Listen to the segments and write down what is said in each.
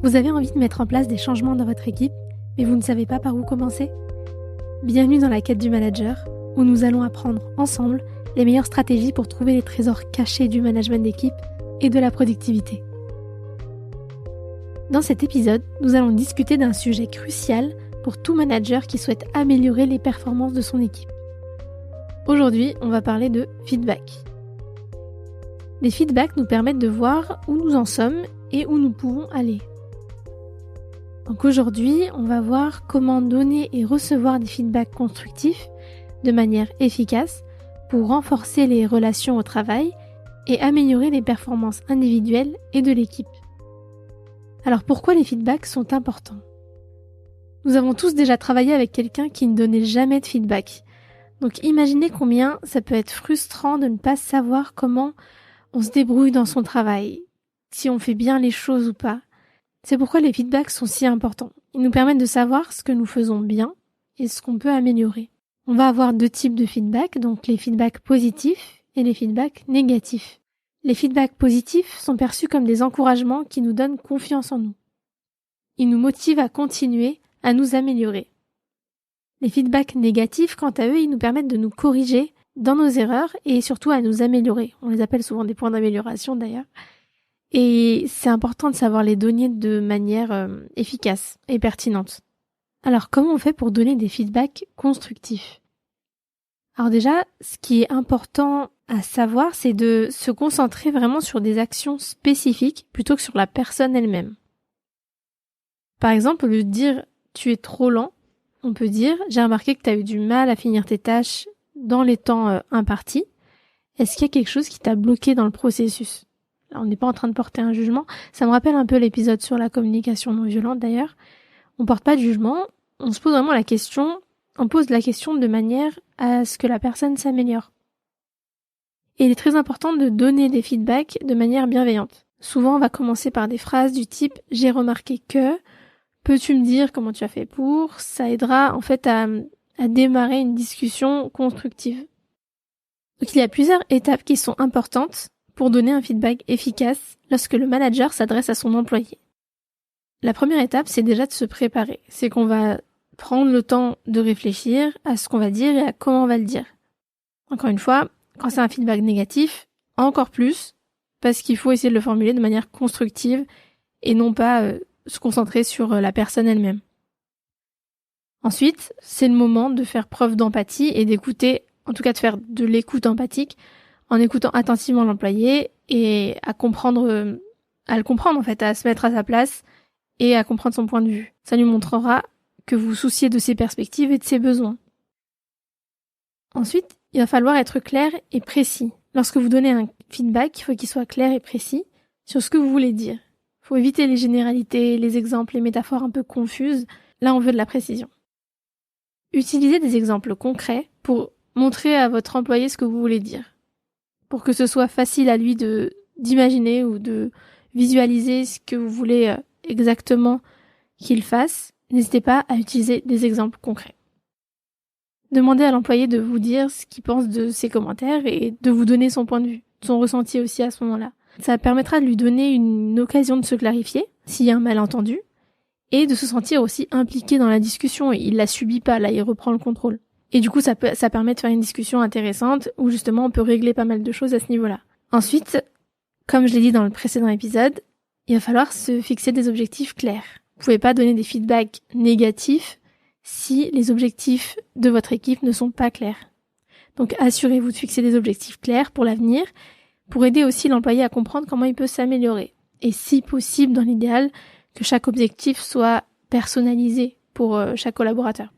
Vous avez envie de mettre en place des changements dans votre équipe, mais vous ne savez pas par où commencer ? Bienvenue dans la quête du manager, où nous allons apprendre ensemble les meilleures stratégies pour trouver les trésors cachés du management d'équipe et de la productivité. Dans cet épisode, nous allons discuter d'un sujet crucial pour tout manager qui souhaite améliorer les performances de son équipe. Aujourd'hui, on va parler de feedback. Les feedbacks nous permettent de voir où nous en sommes et où nous pouvons aller. Donc aujourd'hui, on va voir comment donner et recevoir des feedbacks constructifs de manière efficace pour renforcer les relations au travail et améliorer les performances individuelles et de l'équipe. Alors pourquoi les feedbacks sont importants ? Nous avons tous déjà travaillé avec quelqu'un qui ne donnait jamais de feedback. Donc imaginez combien ça peut être frustrant de ne pas savoir comment on se débrouille dans son travail, si on fait bien les choses ou pas. C'est pourquoi les feedbacks sont si importants. Ils nous permettent de savoir ce que nous faisons bien et ce qu'on peut améliorer. On va avoir deux types de feedback, donc les feedbacks positifs et les feedbacks négatifs. Les feedbacks positifs sont perçus comme des encouragements qui nous donnent confiance en nous. Ils nous motivent à continuer, à nous améliorer. Les feedbacks négatifs, quant à eux, ils nous permettent de nous corriger dans nos erreurs et surtout à nous améliorer. On les appelle souvent des points d'amélioration d'ailleurs. Et c'est important de savoir les donner de manière efficace et pertinente. Alors, comment on fait pour donner des feedbacks constructifs ? Alors déjà, ce qui est important à savoir, c'est de se concentrer vraiment sur des actions spécifiques plutôt que sur la personne elle-même. Par exemple, au lieu de dire « tu es trop lent », on peut dire « j'ai remarqué que tu as eu du mal à finir tes tâches dans les temps impartis. Est-ce qu'il y a quelque chose qui t'a bloqué dans le processus ?» Là, on n'est pas en train de porter un jugement. Ça me rappelle un peu l'épisode sur la communication non violente d'ailleurs. On porte pas de jugement, on se pose vraiment la question, on pose la question de manière à ce que la personne s'améliore. Et il est très important de donner des feedbacks de manière bienveillante. Souvent, on va commencer par des phrases du type « j'ai remarqué que », « peux-tu me dire comment tu as fait pour ?» Ça aidera en fait à démarrer une discussion constructive. Donc il y a plusieurs étapes qui sont importantes pour donner un feedback efficace lorsque le manager s'adresse à son employé. La première étape, c'est déjà de se préparer. C'est qu'on va prendre le temps de réfléchir à ce qu'on va dire et à comment on va le dire. Encore une fois, quand c'est un feedback négatif, encore plus, parce qu'il faut essayer de le formuler de manière constructive et non pas se concentrer sur la personne elle-même. Ensuite, c'est le moment de faire preuve d'empathie et d'écouter, en tout cas de faire de l'écoute empathique, en écoutant attentivement l'employé et à le comprendre en fait, à se mettre à sa place et à comprendre son point de vue. Ça lui montrera que vous vous souciez de ses perspectives et de ses besoins. Ensuite, il va falloir être clair et précis. Lorsque vous donnez un feedback, il faut qu'il soit clair et précis sur ce que vous voulez dire. Il faut éviter les généralités, les exemples, les métaphores un peu confuses. Là, on veut de la précision. Utilisez des exemples concrets pour montrer à votre employé ce que vous voulez dire, pour que ce soit facile à lui d'imaginer ou de visualiser ce que vous voulez exactement qu'il fasse. N'hésitez pas à utiliser des exemples concrets. Demandez à l'employé de vous dire ce qu'il pense de ses commentaires et de vous donner son point de vue, son ressenti aussi à ce moment-là. Ça permettra de lui donner une occasion de se clarifier s'il y a un malentendu et de se sentir aussi impliqué dans la discussion. Il la subit pas, là, il reprend le contrôle. Et du coup, ça permet de faire une discussion intéressante où justement on peut régler pas mal de choses à ce niveau-là. Ensuite, comme je l'ai dit dans le précédent épisode, il va falloir se fixer des objectifs clairs. Vous pouvez pas donner des feedbacks négatifs si les objectifs de votre équipe ne sont pas clairs. Donc assurez-vous de fixer des objectifs clairs pour l'avenir, pour aider aussi l'employé à comprendre comment il peut s'améliorer. Et si possible, dans l'idéal, que chaque objectif soit personnalisé pour chaque collaborateur.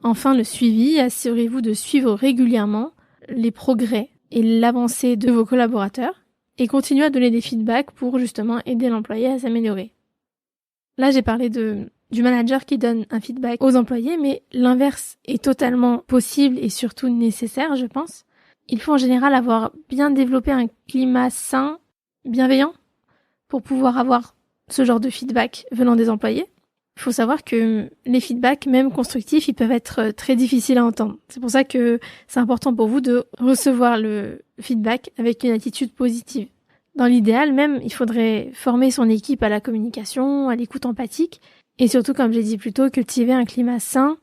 Enfin, le suivi, assurez-vous de suivre régulièrement les progrès et l'avancée de vos collaborateurs et continuez à donner des feedbacks pour justement aider l'employé à s'améliorer. Là, j'ai parlé du manager qui donne un feedback aux employés, mais l'inverse est totalement possible et surtout nécessaire, je pense. Il faut en général avoir bien développé un climat sain, bienveillant, pour pouvoir avoir ce genre de feedback venant des employés. Il faut savoir que les feedbacks, même constructifs, ils peuvent être très difficiles à entendre. C'est pour ça que c'est important pour vous de recevoir le feedback avec une attitude positive. Dans l'idéal même, il faudrait former son équipe à la communication, à l'écoute empathique, et surtout, comme j'ai dit plus tôt, cultiver un climat sain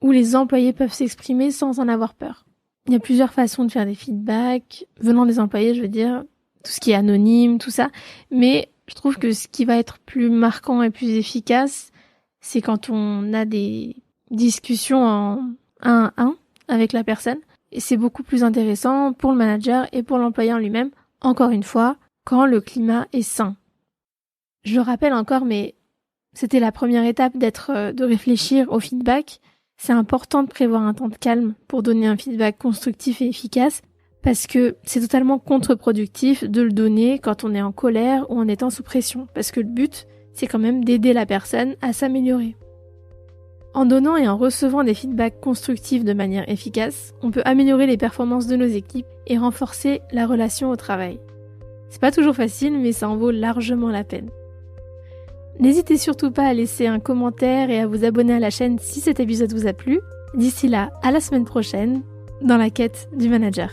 où les employés peuvent s'exprimer sans en avoir peur. Il y a plusieurs façons de faire des feedbacks, venant des employés, je veux dire, tout ce qui est anonyme, tout ça, mais je trouve que ce qui va être plus marquant et plus efficace, c'est quand on a des discussions en 1 à 1 avec la personne. Et c'est beaucoup plus intéressant pour le manager et pour l'employé en lui-même, encore une fois, quand le climat est sain. Je le rappelle encore, mais c'était la première étape de réfléchir au feedback. C'est important de prévoir un temps de calme pour donner un feedback constructif et efficace, parce que c'est totalement contre-productif de le donner quand on est en colère ou en étant sous pression, parce que le but, c'est quand même d'aider la personne à s'améliorer. En donnant et en recevant des feedbacks constructifs de manière efficace, on peut améliorer les performances de nos équipes et renforcer la relation au travail. C'est pas toujours facile, mais ça en vaut largement la peine. N'hésitez surtout pas à laisser un commentaire et à vous abonner à la chaîne si cet épisode vous a plu. D'ici là, à la semaine prochaine, dans la quête du manager.